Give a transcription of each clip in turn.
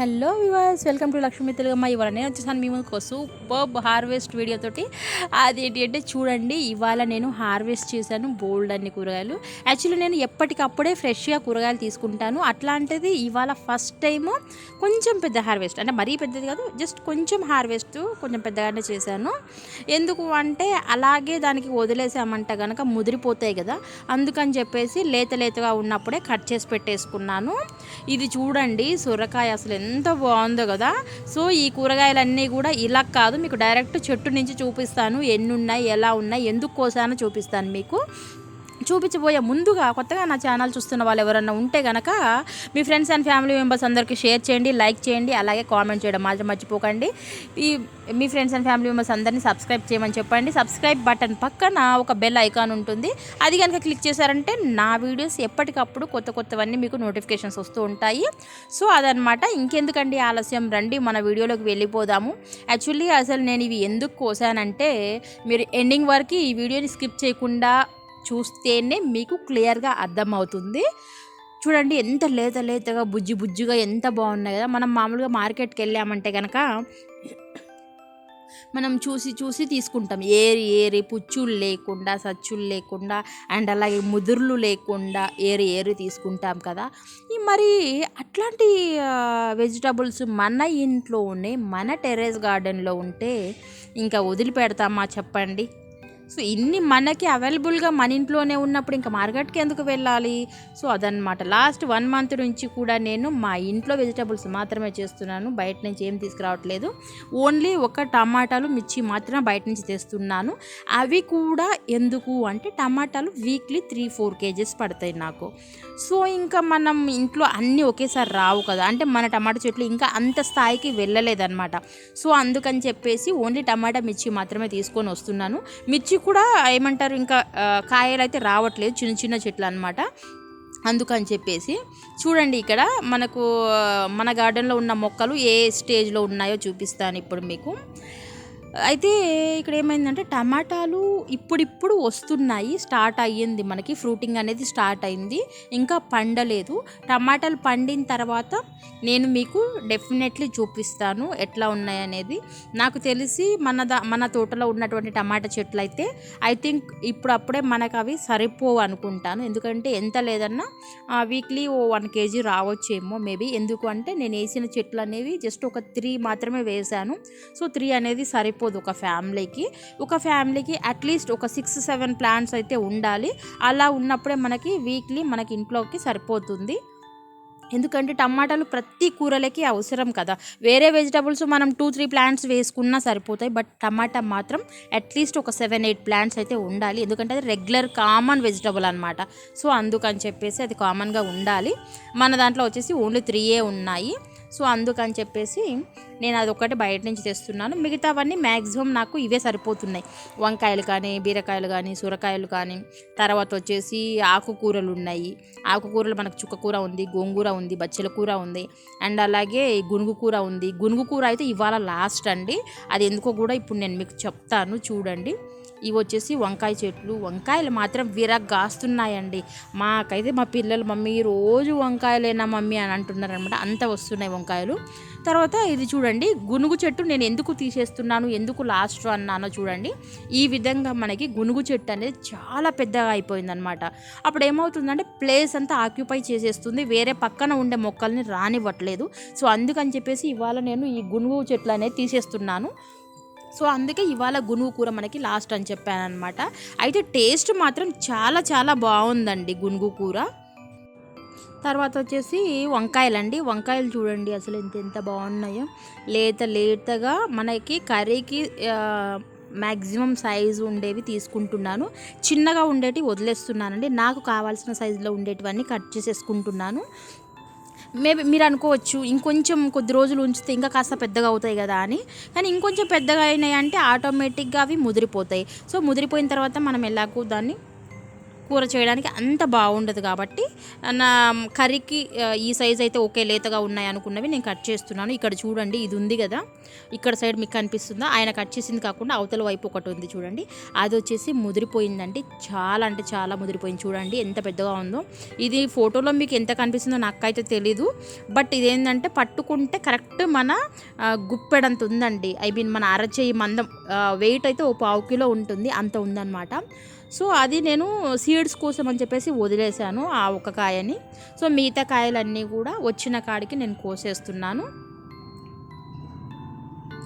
Hello viewers, welcome to Lakshmi Telugammayi. ఇవాళ నేను వచ్చేసాను మీ ముందుకు సూపర్ హార్వెస్ట్ వీడియో తోటి. అదేంటి అంటే చూడండి, ఇవాళ నేను హార్వెస్ట్ చేశాను బోల్డ్ అన్ని కూరగాయలు. యాక్చువల్లీ నేను ఎప్పటికప్పుడే ఫ్రెష్గా కూరగాయలు తీసుకుంటాను. అట్లాంటిది ఇవాళ ఫస్ట్ టైము కొంచెం పెద్ద హార్వెస్ట్, అంటే మరీ పెద్దది కాదు, జస్ట్ కొంచెం హార్వెస్ట్ కొంచెం పెద్దగానే చేశాను. ఎందుకు అంటే అలాగే దానికి వదిలేసామంటే కనుక ముదిరిపోతాయి కదా, అందుకని చెప్పేసి లేతగా ఉన్నప్పుడే కట్ చేసి పెట్టేసుకున్నాను. ఇది చూడండి, సొరకాయ అసలు ఎంత బాగుందో కదా. సో ఈ కూరగాయలన్నీ కూడా ఇలా కాదు, మీకు డైరెక్ట్ చెట్టు నుంచి చూపిస్తాను. ఎన్ని ఉన్నాయి, ఎలా ఉన్నాయి, ఎందుకు కోసానో చూపిస్తాను మీకు. చూపించబోయే ముందుగా కొత్తగా నా ఛానల్ చూస్తున్న వాళ్ళు ఎవరన్నా ఉంటే కనుక మీ ఫ్రెండ్స్ అండ్ ఫ్యామిలీ మెంబర్స్ అందరికీ షేర్ చేయండి, లైక్ చేయండి, అలాగే కామెంట్ చేయడం మాత్రం మర్చిపోకండి. మీ ఫ్రెండ్స్ అండ్ ఫ్యామిలీ మెంబర్స్ అందరినీ సబ్స్క్రైబ్ చేయమని చెప్పండి. సబ్స్క్రైబ్ బటన్ పక్కన ఒక బెల్ ఐకాన్ ఉంటుంది, అది కనుక క్లిక్ చేశారంటే నా వీడియోస్ ఎప్పటికప్పుడు కొత్తవన్నీ మీకు నోటిఫికేషన్స్ వస్తూ ఉంటాయి. సో అదనమాట, ఇంకెందుకండి ఆలస్యం, రండి మన వీడియోలోకి వెళ్ళిపోదాము. యాక్చువల్లీ అసలు నేను ఇవి ఎందుకు కోసానంటే, మీరు ఎండింగ్ వరకు ఈ వీడియోని స్కిప్ చేయకుండా చూస్తేనే మీకు క్లియర్గా అర్థమవుతుంది. చూడండి ఎంత లేతగా బుజ్జిగా ఎంత బాగున్నాయి కదా. మనం మామూలుగా మార్కెట్కి వెళ్ళామంటే కనుక మనం చూసి తీసుకుంటాం, ఏరి పుచ్చులు లేకుండా, సచ్చులు లేకుండా, అండ్ అలాగే ముదుర్లు లేకుండా ఏరి తీసుకుంటాం కదా. మరి అట్లాంటి వెజిటబుల్స్ మన ఇంట్లోనే మన టెర్రస్ గార్డెన్లో ఉంటే ఇంకా వదిలిపెడతామా చెప్పండి. సో ఇన్ని మనకి అవైలబుల్గా మన ఇంట్లోనే ఉన్నప్పుడు ఇంకా మార్కెట్కి ఎందుకు వెళ్ళాలి. సో అదనమాట, లాస్ట్ 1 month నుంచి కూడా నేను మా ఇంట్లో వెజిటబుల్స్ మాత్రమే చేస్తున్నాను, బయట నుంచి ఏం తీసుకురావట్లేదు. ఓన్లీ ఒక టమాటాలు, మిర్చి మాత్రమే బయట నుంచి తెస్తున్నాను. అవి కూడా ఎందుకు అంటే టమాటాలు వీక్లీ 3-4 kgs పడతాయి నాకు. సో ఇంకా మనం ఇంట్లో అన్నీ ఒకేసారి రావు కదా, అంటే మన టమాటా చెట్లు ఇంకా అంత స్థాయికి వెళ్ళలేదన్నమాట. సో అందుకని చెప్పేసి ఓన్లీ టమాటా, మిర్చి మాత్రమే తీసుకొని వస్తున్నాను. మిర్చి కూడా ఏమంటారు, ఇంకా కాయలు అయితే రావట్లేదు, చిన్న చెట్లు అనమాట. అందుకని చెప్పేసి చూడండి, ఇక్కడ మనకు మన గార్డెన్లో ఉన్న మొక్కలు ఏ స్టేజ్లో ఉన్నాయో చూపిస్తాను ఇప్పుడు మీకు. అయితే ఇక్కడ ఏమైందంటే టమాటాలు ఇప్పుడు వస్తున్నాయి, స్టార్ట్ అయ్యింది, మనకి ఫ్రూటింగ్ అనేది స్టార్ట్ అయింది, ఇంకా పండలేదు. టమాటాలు పండిన తర్వాత నేను మీకు డెఫినెట్లీ చూపిస్తాను ఎట్లా ఉన్నాయనేది. నాకు తెలిసి మన తోటలో ఉన్నటువంటి టమాటా చెట్లు అయితే ఐ థింక్ అప్పుడే మనకు అవి సరిపోవు అనుకుంటాను. ఎందుకంటే ఎంత లేదన్నా వీక్లీ 1 kg రావచ్చేమో మేబీ. ఎందుకు అంటే నేను వేసిన చెట్లు అనేవి జస్ట్ ఒక 3 మాత్రమే వేశాను. సో 3 అనేది సరిపోదు ఒక ఫ్యామిలీకి అట్లీస్ట్ ఒక 6-7 ప్లాంట్స్ అయితే ఉండాలి. అలా ఉన్నప్పుడే వీక్లీ మనకి ఇంట్లోకి సరిపోతుంది. ఎందుకంటే టమాటాలు ప్రతి కూరలకి అవసరం కదా. వేరే వెజిటబుల్స్ మనం 2-3 ప్లాంట్స్ వేసుకున్నా సరిపోతాయి, బట్ టమాటా మాత్రం అట్లీస్ట్ ఒక 7-8 ప్లాంట్స్ అయితే ఉండాలి. ఎందుకంటే అది రెగ్యులర్ కామన్ వెజిటబుల్ అనమాట. సో అందుకని చెప్పేసి అది కామన్గా ఉండాలి. మన దాంట్లో వచ్చేసి ఓన్లీ 3 ఉన్నాయి. సో అందుకని చెప్పేసి నేను అదొక్కటి బయట నుంచి తెస్తున్నాను. మిగతావన్నీ మ్యాక్సిమం నాకు ఇవే సరిపోతున్నాయి. వంకాయలు కానీ, బీరకాయలు కానీ, సొరకాయలు కానీ, తర్వాత వచ్చేసి ఆకుకూరలు ఉన్నాయి. ఆకుకూరలు మనకు చుక్కకూర ఉంది, గోంగూర ఉంది, బచ్చల కూర ఉంది, అండ్ అలాగే గునుగు కూర ఉంది. గునుగు కూర అయితే ఇవాళ లాస్ట్ అండి, అది ఎందుకో కూడా ఇప్పుడు నేను మీకు చెప్తాను. చూడండి, ఇవి వచ్చేసి వంకాయ చెట్లు. వంకాయలు మాత్రం విరగ్గాస్తున్నాయండి. మాకైతే మా పిల్లలు మమ్మీ రోజు వంకాయలేనా మమ్మీ అని అంటున్నారు అనమాట, అంత వస్తున్నాయి వంకాయలు. తర్వాత ఇది చూడండి, గునుగు చెట్టు నేను ఎందుకు తీసేస్తున్నాను, ఎందుకు లాస్ట్ అన్నానో చూడండి. ఈ విధంగా మనకి గునుగు చెట్టు అనేది చాలా పెద్దగా అయిపోయిందనమాట. అప్పుడు ఏమవుతుందంటే ప్లేస్ అంతా ఆక్యుపై చేసేస్తుంది, వేరే పక్కన ఉండే మొక్కల్ని రానివ్వట్లేదు. సో అందుకని చెప్పేసి ఇవాళ నేను ఈ గునుగు చెట్లు అనేది తీసేస్తున్నాను. సో అందుకే ఇవాళ గునుగు కూర మనకి లాస్ట్ అని చెప్పాను అనమాట. అయితే టేస్ట్ మాత్రం చాలా బాగుందండి గునుగు కూర. తర్వాత వచ్చేసి వంకాయలండి. వంకాయలు చూడండి అసలు ఎంత బాగున్నాయో, లేతగా మనకి కర్రీకి మ్యాక్సిమం సైజు ఉండేవి తీసుకుంటున్నాను, చిన్నగా ఉండేటివి వదిలేస్తున్నానండి. నాకు కావాల్సిన సైజులో ఉండేటివన్నీ కట్ చేసేసుకుంటున్నాను. మేబీ మీరు అనుకోవచ్చు ఇంకొంచెం కొద్ది రోజులు ఉంచితే ఇంకా కాస్త పెద్దగా అవుతాయి కదా అని, కానీ ఇంకొంచెం పెద్దగా అయినాయి అంటే ఆటోమేటిక్గా అవి ముదిరిపోతాయి. సో ముదిరిపోయిన తర్వాత మనం ఎలాగో దాన్ని కూర చేయడానికి అంత బాగుండదు కాబట్టి నా కర్రీకి ఈ సైజ్ అయితే ఓకే లేతగా ఉన్నాయి అనుకున్నవి నేను కట్ చేస్తున్నాను. ఇక్కడ చూడండి, ఇది ఉంది కదా, ఇక్కడ సైడ్ మీకు కనిపిస్తుందా, ఆయన కట్ చేసింది కాకుండా అవతల వైపు ఒకటి ఉంది చూడండి, అది వచ్చేసి ముదిరిపోయిందండి. చాలా అంటే చాలా ముదిరిపోయింది. చూడండి ఎంత పెద్దగా ఉందో. ఇది ఫోటోలో మీకు ఎంత కనిపిస్తుందో నాకైతే తెలీదు, బట్ ఇదేంటంటే పట్టుకుంటే కరెక్ట్ మన గుప్పెడంత ఉందండి. ఐ మీన్ మన అరచేయి మందం, వెయిట్ అయితే ఓ 1/2 కిలో ఉంటుంది, అంత ఉందన్నమాట. సో అది నేను సీడ్స్ కోసం అని చెప్పేసి వదిలేశాను ఆ ఒక కాయని. సో మిగతా కాయలన్నీ కూడా వచ్చిన కాడికి నేను కోసేస్తున్నాను.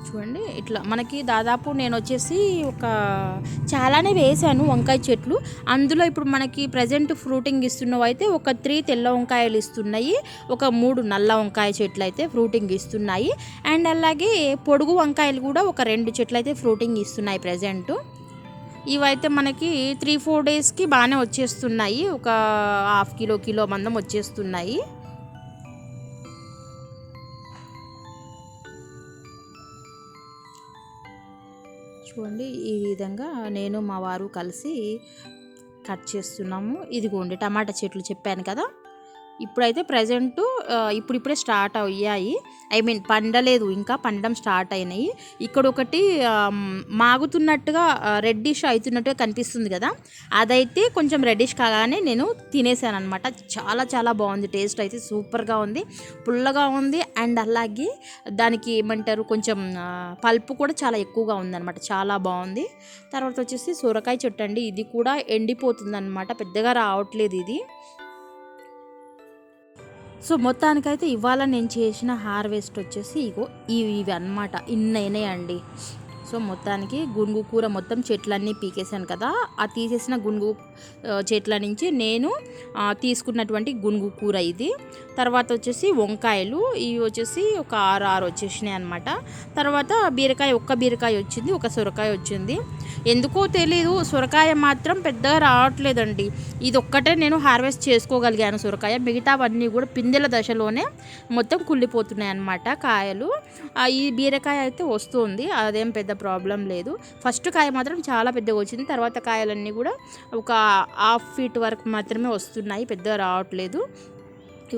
చూడండి ఇట్లా మనకి దాదాపు నేను వచ్చేసి ఒక చాలానే వేసాను వంకాయ చెట్లు. అందులో ఇప్పుడు మనకి ప్రజెంట్ ఫ్రూటింగ్ ఇస్తున్నవి అయితే ఒక 3 తెల్ల వంకాయలు ఇస్తున్నాయి, ఒక 3 నల్ల వంకాయ చెట్లు అయితే ఫ్రూటింగ్ ఇస్తున్నాయి. అండ్ అలాగే పొడుగు వంకాయలు కూడా ఒక 2 చెట్లు అయితే ఫ్రూటింగ్ ఇస్తున్నాయి ప్రజెంట్. ఇవైతే మనకి 3-4 డేస్కి బాగానే వచ్చేస్తున్నాయి, ఒక 1/2 కిలో మందం వచ్చేస్తున్నాయి. చూడండి ఈ విధంగా నేను మా వారు కలిసి కట్ చేస్తున్నాము. ఇదిగోండి టమాటా చెట్లు చెప్పాను కదా, ఇప్పుడైతే ప్రజెంటు ఇప్పుడిప్పుడే స్టార్ట్ అయ్యాయి. ఐ మీన్ పండలేదు, ఇంకా పండడం స్టార్ట్ అయినాయి. ఇక్కడ ఒకటి మాగుతున్నట్టుగా రెడ్డిష్ అవుతున్నట్టుగా కనిపిస్తుంది కదా, అదైతే కొంచెం రెడ్డిష్ కాగానే నేను తినేసాను అనమాట. చాలా చాలా బాగుంది, టేస్ట్ అయితే సూపర్గా ఉంది, పుల్లగా ఉంది. అండ్ అలాగే దానికి ఏమంటారు కొంచెం పల్పు కూడా చాలా ఎక్కువగా ఉందన్నమాట, చాలా బాగుంది. తర్వాత వచ్చేసి సొరకాయ చెట్టు అండి, ఇది కూడా ఎండిపోతుంది అనమాట, పెద్దగా రావట్లేదు ఇది. సో మొత్తానికైతే ఇవాళ నేను చేసిన హార్వెస్ట్ వచ్చేసి ఇగో ఇవి అన్నమాట, ఇన్నైనాయండి. సో మొత్తానికి గునుగు కూర మొత్తం చెట్లన్నీ పీకేసాను కదా, ఆ తీసేసిన గునుగు చెట్ల నుంచి నేను తీసుకున్నటువంటి గునుగు కూర ఇది. తర్వాత వచ్చేసి వంకాయలు, ఇవి వచ్చేసి ఒక 6 వచ్చేసినాయి అనమాట. తర్వాత ఒక్క బీరకాయ వచ్చింది, ఒక సొరకాయ వచ్చింది. ఎందుకో తెలీదు సొరకాయ మాత్రం పెద్దగా రావట్లేదండి. ఇది ఒక్కటే నేను హార్వెస్ట్ చేసుకోగలిగాను సొరకాయ, మిగతావన్నీ కూడా పిందెల దశలోనే మొత్తం కుళ్ళిపోతున్నాయి అన్నమాట కాయలు. ఈ బీరకాయ అయితే వస్తుంది, అదేం పెద్ద ప్రాబ్లం లేదు. ఫస్ట్ కాయ మాత్రం చాలా పెద్దగా వచ్చింది, తర్వాత కాయలన్నీ కూడా ఒక 1/2 ఫీట్ వరకు మాత్రమే వస్తున్నాయి, పెద్దగా రావట్లేదు.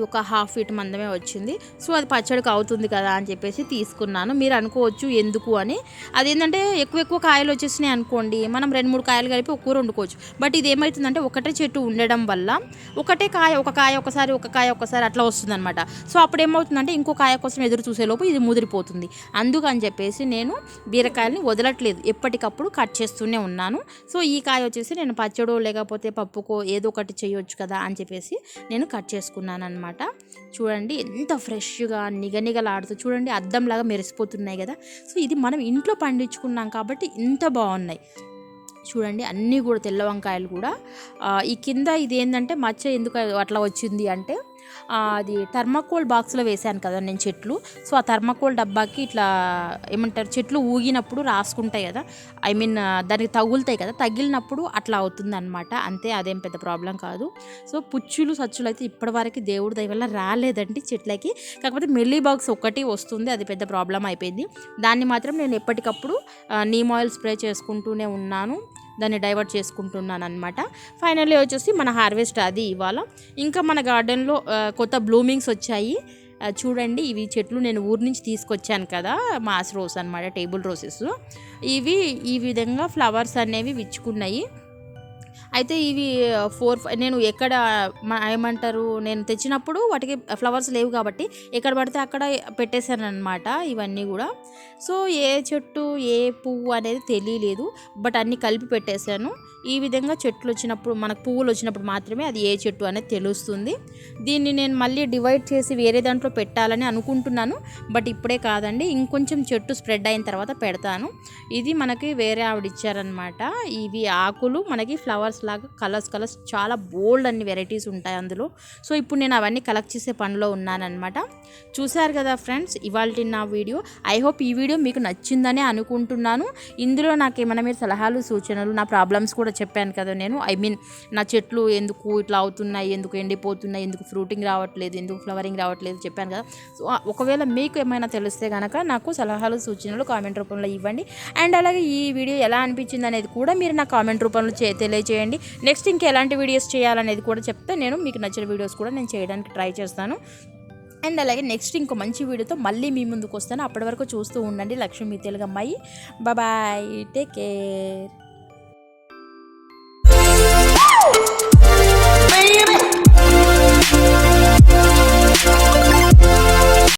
ఒక 1/2 ఫీట్ మందమే వచ్చింది. సో అది పచ్చడికి అవుతుంది కదా అని చెప్పేసి తీసుకున్నాను. మీరు అనుకోవచ్చు ఎందుకు అని, అదేంటంటే ఎక్కువ కాయలు వచ్చేసినాయి అనుకోండి, మనం 2-3 కాయలు కలిపి ఒక కూర వండుకోవచ్చు. బట్ ఇది ఏమవుతుందంటే ఒకటే చెట్టు ఉండడం వల్ల ఒకటే కాయ ఒక కాయ ఒకసారి అట్లా వస్తుంది అనమాట. సో అప్పుడు ఏమవుతుందంటే ఇంకో కాయ కోసం ఎదురు చూసేలోపు ఇది ముదిరిపోతుంది. అందుకని చెప్పేసి నేను బీరకాయలని వదలట్లేదు, ఎప్పటికప్పుడు కట్ చేస్తూనే ఉన్నాను. సో ఈ కాయ వచ్చేసి నేను పచ్చడో లేకపోతే పప్పుకో ఏదో ఒకటి చేయొచ్చు కదా అని చెప్పేసి నేను కట్ చేసుకున్నాను అనమాట. చూడండి ఎంత ఫ్రెష్గా నిగనిగలాడుతూ, చూడండి అద్దంలాగా మెరిసిపోతున్నాయి కదా. సో ఇది మనం ఇంట్లో పండించుకున్నాం కాబట్టి ఇంత బాగున్నాయి. చూడండి అన్నీ కూడా తెల్ల వంకాయలు కూడా. ఈ కింద ఇది ఏంటంటే మచ్చ ఎందుకు అట్లా వచ్చింది అంటే అది థర్మాకోల్ బాక్స్లో వేసాను కదా నేను చెట్లు. సో ఆ థర్మాకోల్ డబ్బాకి ఇట్లా ఏమంటారు చెట్లు ఊగినప్పుడు రాసుకుంటాయి కదా, ఐ మీన్ దానికి తగులుతాయి కదా, తగిలినప్పుడు అట్లా అవుతుంది అనమాట, అంతే, అదేం పెద్ద ప్రాబ్లం కాదు. సో పుచ్చులు సచ్చులు అయితే ఇప్పటివరకు దేవుడి దయ వల్ల రాలేదండి చెట్లకి. కాకపోతే మెల్లీ బాక్స్ ఒకటి వస్తుంది, అది పెద్ద ప్రాబ్లం అయిపోయింది. దాన్ని మాత్రం నేను ఎప్పటికప్పుడు నీమ్ ఆయిల్ స్ప్రే చేసుకుంటూనే ఉన్నాను, దాన్ని డైవర్ట్ చేసుకుంటున్నాను అనమాట. ఫైనల్లీ వచ్చేసి మన హార్వెస్ట్ అది ఇవాళ. ఇంకా మన గార్డెన్లో కొత్త బ్లూమింగ్స్ వచ్చాయి. చూడండి ఇవి చెట్లు నేను ఊరి నుంచి తీసుకొచ్చాను కదా, మాస్ రోజ్ అనమాట, టేబుల్ రోజెస్. ఇవి ఈ విధంగా ఫ్లవర్స్ అనేవి విచ్చుకున్నాయి. అయితే ఇవి 4 నేను ఎక్కడ ఏమంటారు నేను తెచ్చినప్పుడు వాటికి ఫ్లవర్స్ లేవు కాబట్టి ఎక్కడ పడితే అక్కడ పెట్టేశాను అనమాట ఇవన్నీ కూడా. సో ఏ చెట్టు ఏ పువ్వు అనేది తెలియలేదు, బట్ అన్నీ కలిపి పెట్టేశాను. ఈ విధంగా చెట్లు వచ్చినప్పుడు మనకు పువ్వులు వచ్చినప్పుడు మాత్రమే అది ఏ చెట్టు అనేది తెలుస్తుంది. దీన్ని నేను మళ్ళీ డివైడ్ చేసి వేరే దాంట్లో పెట్టాలని అనుకుంటున్నాను, బట్ ఇప్పుడే కాదండి, ఇంకొంచెం చెట్టు స్ప్రెడ్ అయిన తర్వాత పెడతాను. ఇది మనకి వేరే ఆవిడ ఇచ్చారనమాట. ఇవి ఆకులు మనకి ఫ్లవర్స్ లాగా కలర్స్ చాలా బోల్డ్ అన్ని వెరైటీస్ ఉంటాయి అందులో. సో ఇప్పుడు నేను అవన్నీ కలెక్ట్ చేసే పనిలో ఉన్నానన్నమాట. చూశారు కదా ఫ్రెండ్స్ ఇవాళ నా వీడియో. ఐ హోప్ ఈ వీడియో మీకు నచ్చిందని అనుకుంటున్నాను. ఇందులో నాకు ఏమైనా మీరు సలహాలు సూచనలు, నా ప్రాబ్లమ్స్ కూడా చెప్పాను కదా నేను, ఐ మీన్ నా చెట్లు ఎందుకు ఇట్లా అవుతున్నాయి, ఎందుకు ఎండిపోతున్నాయి, ఎందుకు ఫ్రూటింగ్ రావట్లేదు, ఎందుకు ఫ్లవరింగ్ రావట్లేదు చెప్పాను కదా. సో ఒకవేళ మీకు ఏమైనా తెలిస్తే కనుక నాకు సలహాలు సూచనలు కామెంట్ రూపంలో ఇవ్వండి. అండ్ అలాగే ఈ వీడియో ఎలా అనిపించింది అనేది కూడా మీరు నా కామెంట్ రూపంలో తెలియజేయండి. చేయండి. నెక్స్ట్ ఇంకా ఎలాంటి వీడియోస్ చేయాలనేది కూడా చెప్తే నేను మీకు నచ్చిన వీడియోస్ కూడా నేను చేయడానికి ట్రై చేస్తాను. అండ్ అలాగే నెక్స్ట్ ఇంకో మంచి వీడియోతో మళ్ళీ మీ ముందుకు వస్తాను. అప్పటి వరకు చూస్తూ ఉండండి Lakshmi Telugammayi. Bye, take care.